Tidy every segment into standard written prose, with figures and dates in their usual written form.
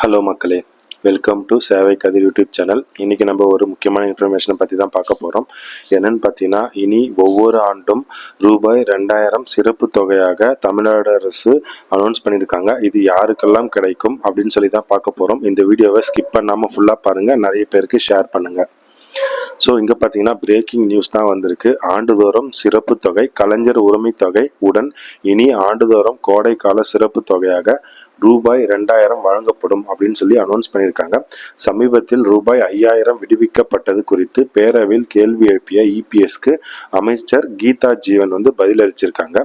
Hello மக்களே, welcome to சேவை கதிர் YouTube channel. இன்றைக்கி நம்ம ஒரு முக்கியமான இன்ஃபர்மேஷனை பற்றி தான் பார்க்க போகிறோம். என்னென்னு பார்த்தீங்கன்னா, இனி ஒவ்வொரு ஆண்டும் ரூபாய் 2000 சிறப்பு தொகையாக தமிழ்நாடு அரசு அனௌன்ஸ் பண்ணியிருக்காங்க. இது யாருக்கெல்லாம் கிடைக்கும் அப்படின்னு சொல்லி தான் பார்க்க போகிறோம். இந்த வீடியோவை ஸ்கிப் பண்ணாமல் ஃபுல்லாக பாருங்கள், நிறைய பேருக்கு ஷேர் பண்ணுங்கள். ஸோ இங்கே பார்த்தீங்கன்னா பிரேக்கிங் நியூஸ் தான் வந்திருக்கு. ஆண்டுதோறும் சிறப்பு தொகை கலைஞர் உரிமை தொகை உடன் இனி ஆண்டுதோறும் கோடைக்கால சிறப்பு தொகையாக ரூபாய் 2000 வழங்கப்படும் அப்படின்னு சொல்லி அனௌன்ஸ் பண்ணியிருக்காங்க. சமீபத்தில் ரூபாய் 5000 விடுவிக்கப்பட்டது குறித்து பேரவையில் கேள்வி எழுப்பிய இபிஎஸ்க்கு அமைச்சர் கீதா ஜீவன் பதிலளிச்சிருக்காங்க.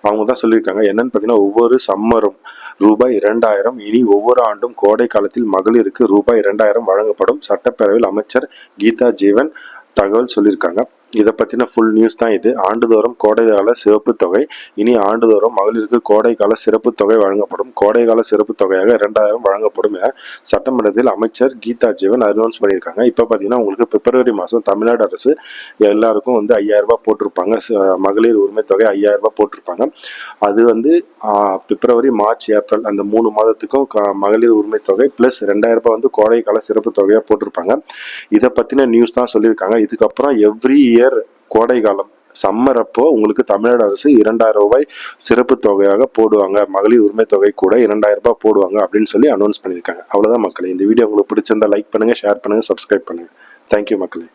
அவங்க தான் சொல்லியிருக்காங்க. என்னன்னு பார்த்தீங்கன்னா, ஒவ்வொரு சம்மரும் ரூபாய் 2000 இனி ஒவ்வொரு ஆண்டும் கோடை காலத்தில் மகளிருக்கு ரூபாய் 2000 வழங்கப்படும். சட்டப்பேரவையில் அமைச்சர் கீதா ஜீவன் தகவல் சொல்லியிருக்காங்க. இதை பற்றின ஃபுல் நியூஸ் தான் இது. ஆண்டுதோறும் கோடைக்கால சிறப்பு தொகை இனி ஆண்டுதோறும் மகளிருக்கு கோடைக்கால சிறப்பு தொகை வழங்கப்படும். கோடைக்கால சிறப்பு தொகையாக 2000 வழங்கப்படும் என சட்டமன்றத்தில் அமைச்சர் கீதா ஜீவன் அனௌன்ஸ் பண்ணியிருக்காங்க. இப்போ பார்த்தீங்கன்னா, உங்களுக்கு பிப்ரவரி மாதம் தமிழ்நாடு அரசு எல்லாருக்கும் 5000 ரூபாய் போட்டிருப்பாங்க. மகளிர் உரிமை தொகை 5000 ரூபாய் போட்டிருப்பாங்க. அது பிப்ரவரி, மார்ச், ஏப்ரல் அந்த 3 மாதத்துக்கும் மகளிர் உரிமை தொகை ப்ளஸ் 2000 ரூபாய் கோடைக்கால சிறப்பு தொகையாக போட்டிருப்பாங்க. இதை பற்றின நியூஸ் தான் சொல்லியிருக்காங்க. இதுக்கப்புறம் எவ்ரி கோடை காலம் சம்மர் அப்போ உங்களுக்கு தமிழ்நாடு அரசு 2000 ரூபாய் சிறப்பு தொகையாக போடுவாங்க. மகளிர் உரிமை தொகை கூட 2000 ரூபாய் போடுவாங்க அப்படின்னு சொல்லி அனௌன்ஸ் பண்ணியிருக்காங்க. அவ்வளோதான் மக்களே. இந்த வீடியோ உங்களுக்கு பிடிச்சிருந்தா லைக் பண்ணுங்க, ஷேர் பண்ணுங்க, சப்ஸ்கிரைப் பண்ணுங்க. தேங்க்யூ மக்களே.